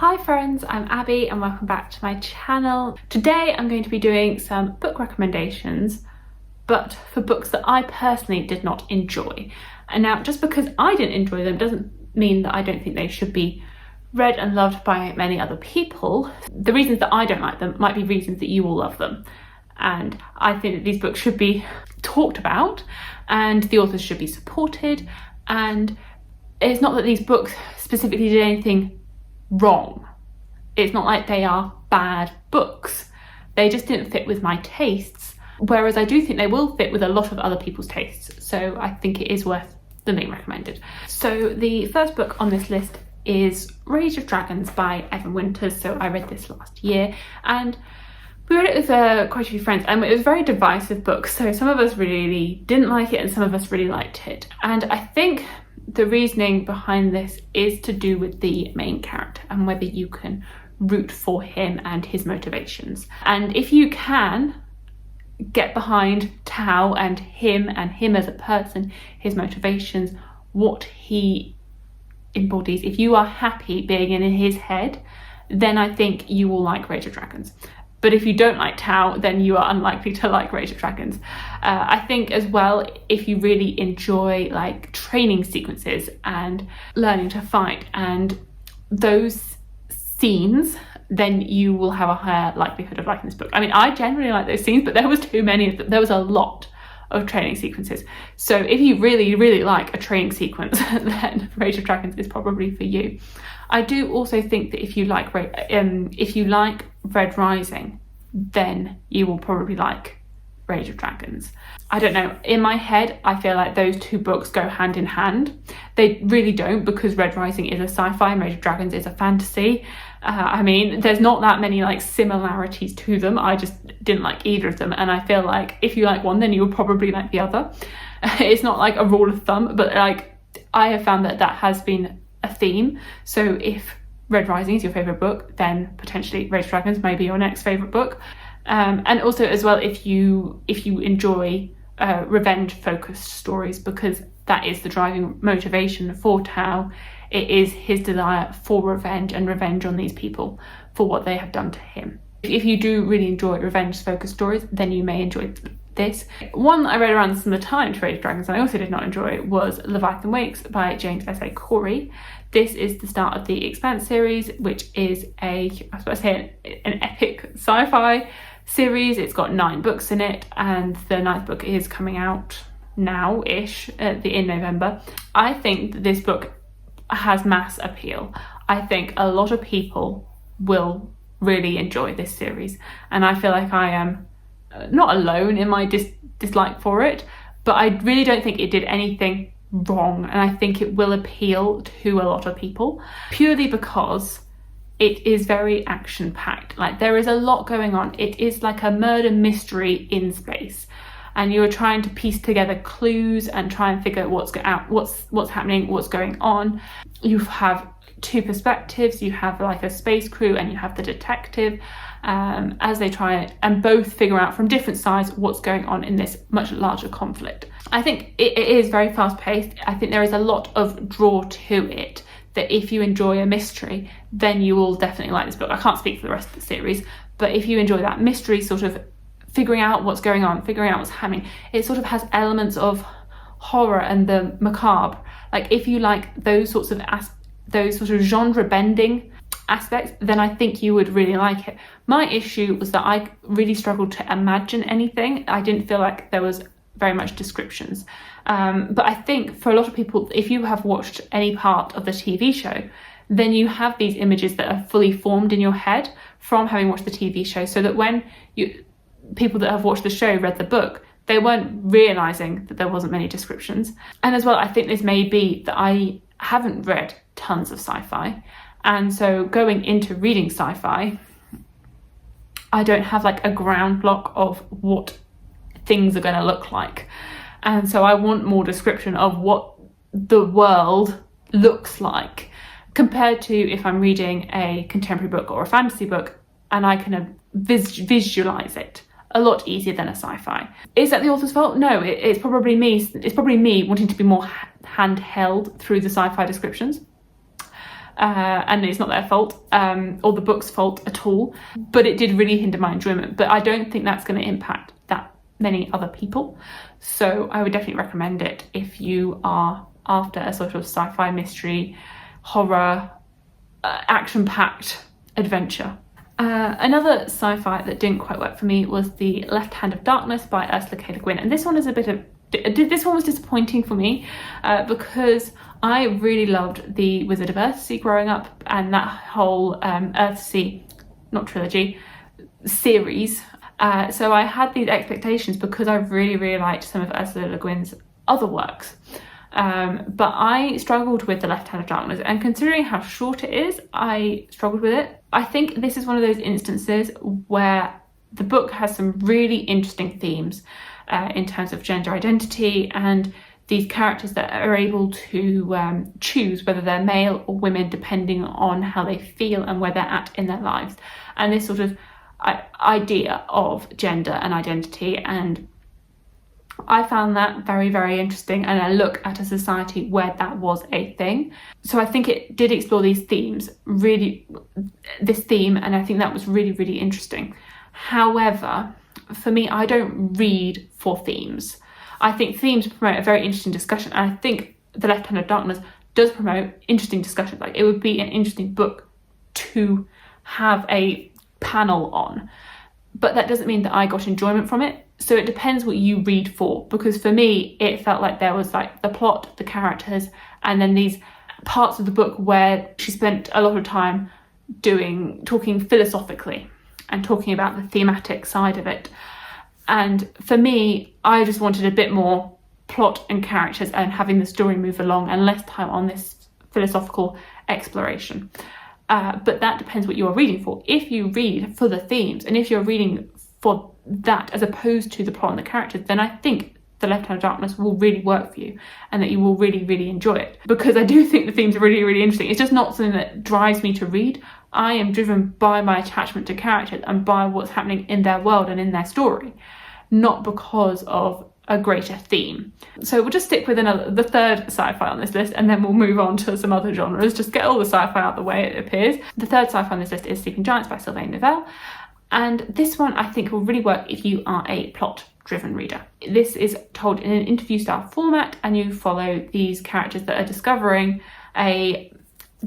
Hi friends, I'm Abby and welcome back to my channel. Today I'm going to be doing some book recommendations, but for books that I personally did not enjoy. And now, just because I didn't enjoy them doesn't mean that I don't think they should be read and loved by many other people. The reasons that I don't like them might be reasons that you will love them. And I think that these books should be talked about and the authors should be supported. And it's not that these books specifically did anything wrong. It's not like they are bad books. They just didn't fit with my tastes. Whereas I do think they will fit with a lot of other people's tastes. So I think it is worth them being recommended. So the first book on this list is Rage of Dragons by Evan Winters. So I read this last year and we read it with quite a few friends, and it was a very divisive book. So some of us really didn't like it and some of us really liked it. And I think the reasoning behind this is to do with the main character and whether you can root for him and his motivations. And if you can get behind Tao and him as a person, his motivations, what he embodies, if you are happy being in his head, then I think you will like Rage of Dragons. But if you don't like Tao, then you are unlikely to like Rage of Dragons. I think as well, if you really enjoy like training sequences and learning to fight and those scenes, then you will have a higher likelihood of liking this book. I mean, I generally like those scenes, but there was too many of them. There was a lot of training sequences. So if you really, really like a training sequence, then Rage of Dragons is probably for you. I do also think that if you like Red Rising, then you will probably like Rage of Dragons. I don't know, in my head, I feel like those two books go hand in hand. They really don't, because Red Rising is a sci-fi and Rage of Dragons is a fantasy. I mean, there's not that many like similarities to them. I just didn't like either of them, and I feel like if you like one, then you will probably like the other. It's not like a rule of thumb, but like I have found that has been a theme. So if Red Rising is your favourite book, then potentially Rage of Dragons may be your next favourite book. And also as well, if you enjoy revenge focused stories, because that is the driving motivation for Tao. It is his desire for revenge and revenge on these people for what they have done to him. If you do really enjoy revenge focused stories, then you may enjoy this. One that I read around a similar time to Rage of Dragons and I also did not enjoy was Leviathan Wakes by James S.A. Corey. This is the start of the Expanse series, which is an epic sci-fi series. It's got 9 books in it and the 9th book is coming out now-ish in November. I think that this book has mass appeal. I think a lot of people will really enjoy this series, and I feel like I am not alone in my dislike for it, but I really don't think it did anything wrong, and I think it will appeal to a lot of people purely because it is very action-packed. Like, there is a lot going on. It is like a murder mystery in space, and you're trying to piece together clues and try and figure out what's happening, what's going on. You have 2 perspectives. You have like a space crew and you have the detective, as they try and both figure out from different sides what's going on in this much larger conflict. I think it is very fast-paced. I think there is a lot of draw to it, that if you enjoy a mystery, then you will definitely like this book. I can't speak for the rest of the series, but if you enjoy that mystery, sort of figuring out what's going on, figuring out what's happening, it sort of has elements of horror and the macabre. Like, if you like those sort of genre bending aspects, then I think you would really like it. My issue was that I really struggled to imagine anything. I didn't feel like there was very much descriptions. But I think for a lot of people, if you have watched any part of the TV show, then you have these images that are fully formed in your head from having watched the TV show, so that when people that have watched the show read the book, they weren't realising that there wasn't many descriptions. And as well, I think this may be that I haven't read tons of sci-fi, and so going into reading sci-fi, I don't have like a ground block of what things are going to look like, and so I want more description of what the world looks like, compared to if I'm reading a contemporary book or a fantasy book and I can visualize it a lot easier than a sci-fi. Is that the author's fault? No, it's probably me. It's probably me wanting to be more handheld through the sci-fi descriptions. and it's not their fault or the book's fault at all, but it did really hinder my enjoyment. But I don't think that's going to impact that many other people, so I would definitely recommend it if you are after a sort of sci-fi mystery, horror, action-packed adventure. Another sci-fi that didn't quite work for me was The Left Hand of Darkness by Ursula K. Le Guin, and this one was disappointing for me because I really loved The Wizard of Earthsea growing up, and that whole Earthsea, not trilogy, series. So I had these expectations because I really liked some of Ursula Le Guin's other works. But I struggled with The Left Hand of Darkness, and considering how short it is, I struggled with it. I think this is one of those instances where the book has some really interesting themes in terms of gender identity and these characters that are able to choose whether they're male or women depending on how they feel and where they're at in their lives, and this sort of idea of gender and identity. And I found that very interesting, and I look at a society where that was a thing. So I think it did explore these themes, this theme, and I think that was really interesting. However, for me, I don't read for themes. I think themes promote a very interesting discussion, and I think The Left Hand of Darkness does promote interesting discussion. Like, it would be an interesting book to have a panel on, but that doesn't mean that I got enjoyment from it. So it depends what you read for, because for me it felt like there was like the plot, the characters, and then these parts of the book where she spent a lot of time talking philosophically and talking about the thematic side of it. And for me, I just wanted a bit more plot and characters and having the story move along and less time on this philosophical exploration. But that depends what you're reading for. If you read for the themes, and if you're reading for that as opposed to the plot and the characters, then I think The Left Hand of Darkness will really work for you and that you will really enjoy it, because I do think the themes are really interesting. It's just not something that drives me to read. I am driven by my attachment to characters and by what's happening in their world and in their story, not because of a greater theme. So we'll just stick with the third sci-fi on this list, and then we'll move on to some other genres. Just get all the sci-fi out of the way, it appears. The third sci-fi on this list is Sleeping Giants by Sylvain Neuvel. And this one I think will really work if you are a plot-driven reader. This is told in an interview-style format, and you follow these characters that are discovering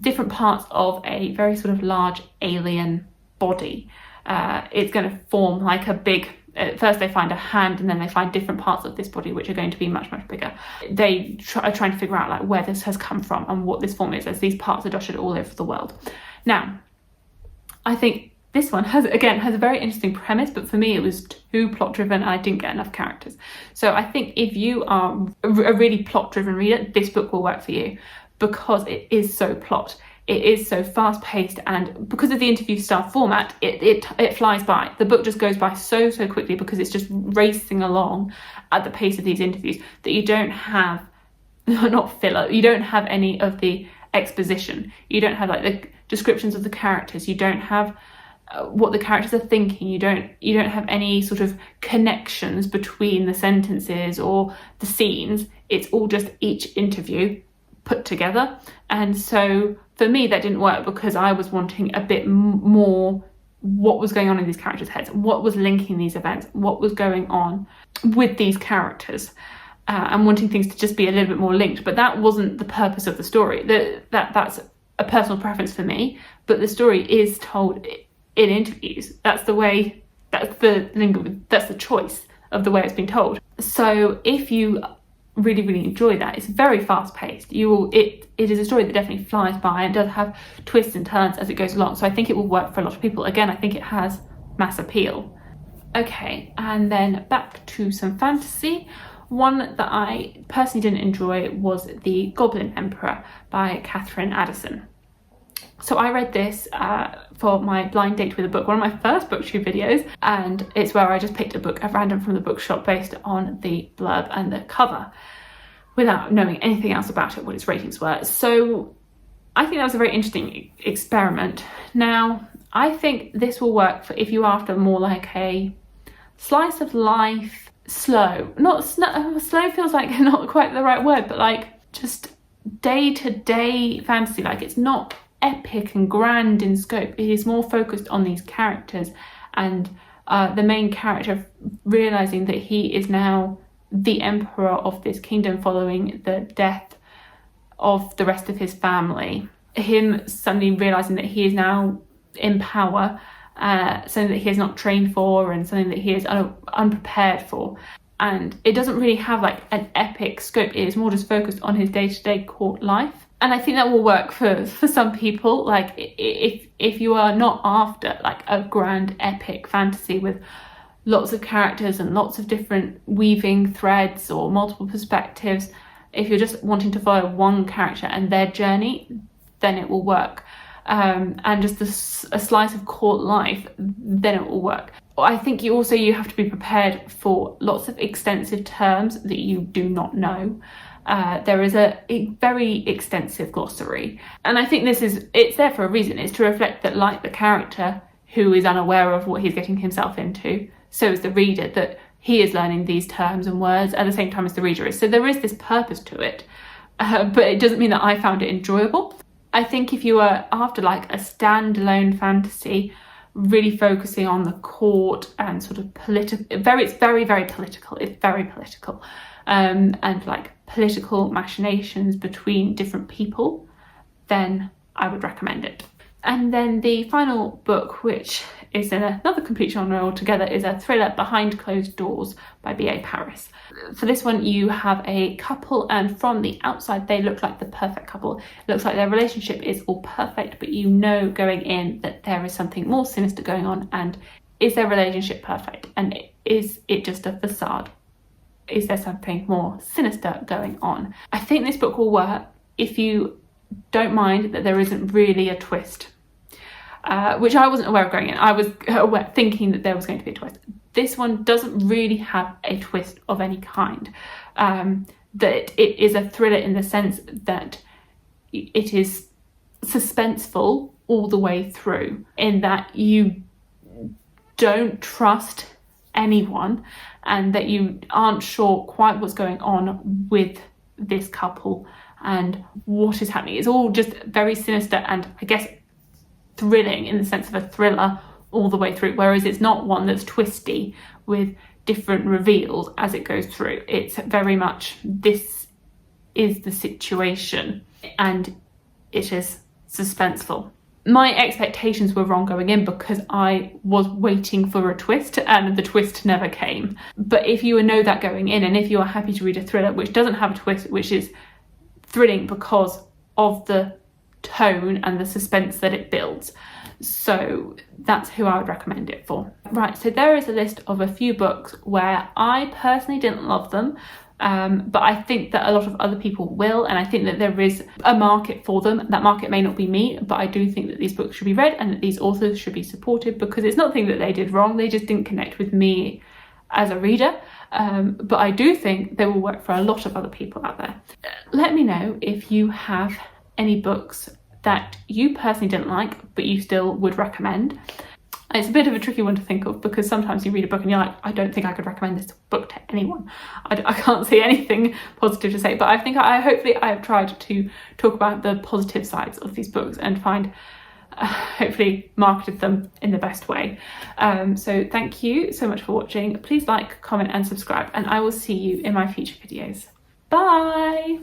different parts of a very sort of large alien body. It's going to form like a big... At first they find a hand, and then they find different parts of this body which are going to be much bigger. They are trying to figure out like where this has come from and what this form is, as these parts are dotted all over the world. Now, I think this one has a very interesting premise, but for me it was too plot driven and I didn't get enough characters. So I think if you are a really plot driven reader, this book will work for you, because it is so plot. It is so fast paced, and because of the interview style format, it flies by. The book just goes by so quickly because it's just racing along at the pace of these interviews that you don't have, not filler, you don't have any of the exposition. You don't have like the descriptions of the characters. You don't have what the characters are thinking. You don't have any sort of connections between the sentences or the scenes. It's all just each interview put together. And so for me that didn't work, because I was wanting a bit more what was going on in these characters' heads, what was linking these events, what was going on with these characters, and wanting things to just be a little bit more linked. But that wasn't the purpose of the story. That's a personal preference for me, but the story is told in interviews. That's the choice of the way it's been told. So if you really enjoy that, it's very fast paced. It is a story that definitely flies by and does have twists and turns as it goes along. So I think it will work for a lot of people. Again, I think it has mass appeal. Okay, and then back to some fantasy. One that I personally didn't enjoy was The Goblin Emperor by Catherine Addison. So I read this for my blind date with a book, one of my first booktube videos, and it's where I just picked a book at random from the bookshop based on the blurb and the cover without knowing anything else about it, what its ratings were. So I think that was a very interesting experiment. Now, I think this will work for if you're after more like a slice of life, slow. Slow feels like not quite the right word, but like just day-to-day fantasy. Like it's not epic and grand in scope. It is more focused on these characters and the main character realizing that he is now the emperor of this kingdom following the death of the rest of his family. Him suddenly realizing that he is now in power, something that he is not trained for and something that he is unprepared for. And it doesn't really have like an epic scope. It is more just focused on his day-to-day court life. And I think that will work for some people. Like if you are not after like a grand epic fantasy with lots of characters and lots of different weaving threads or multiple perspectives, if you're just wanting to follow one character and their journey, then it will work. And just a slice of court life, then it will work. I think you have to be prepared for lots of extensive terms that you do not know. There is a very extensive glossary, and I think it's there for a reason. It's to reflect that, like the character who is unaware of what he's getting himself into, so is the reader, that he is learning these terms and words at the same time as the reader is. So there is this purpose to it, but it doesn't mean that I found it enjoyable. I think if you are after like a standalone fantasy, really focusing on the court and sort of political, it's very, very political. It's very political, and like political machinations between different people, then I would recommend it. And then the final book, which is in another complete genre altogether, is a thriller, Behind Closed Doors by B.A. Paris. For this one, you have a couple, and from the outside, they look like the perfect couple. It looks like their relationship is all perfect, but you know going in that there is something more sinister going on. And is their relationship perfect? And is it just a facade? Is there something more sinister going on? I think this book will work if you don't mind that there isn't really a twist, which I wasn't aware of going in. I was thinking that there was going to be a twist. This one doesn't really have a twist of any kind. That it is a thriller in the sense that it is suspenseful all the way through, in that you don't trust anyone and that you aren't sure quite what's going on with this couple and what is happening. It's all just very sinister and, I guess, thrilling in the sense of a thriller all the way through, whereas it's not one that's twisty with different reveals as it goes through. It's very much, this is the situation, and it is suspenseful. My expectations were wrong going in because I was waiting for a twist and the twist never came. But if you know that going in, and if you are happy to read a thriller which doesn't have a twist, which is thrilling because of the tone and the suspense that it builds, so that's who I would recommend it for. Right, so there is a list of a few books where I personally didn't love them, but I think that a lot of other people will, and I think that there is a market for them. That market may not be me, but I do think that these books should be read and that these authors should be supported, because it's nothing that they did wrong, they just didn't connect with me as a reader. But I do think they will work for a lot of other people out there. Let me know if you have any books that you personally didn't like but you still would recommend. It's a bit of a tricky one to think of, because sometimes you read a book and you're like, I don't think I could recommend this book to anyone. I can't see anything positive to say, but I think hopefully I have tried to talk about the positive sides of these books and hopefully marketed them in the best way. So thank you so much for watching. Please like, comment and subscribe, and I will see you in my future videos. Bye!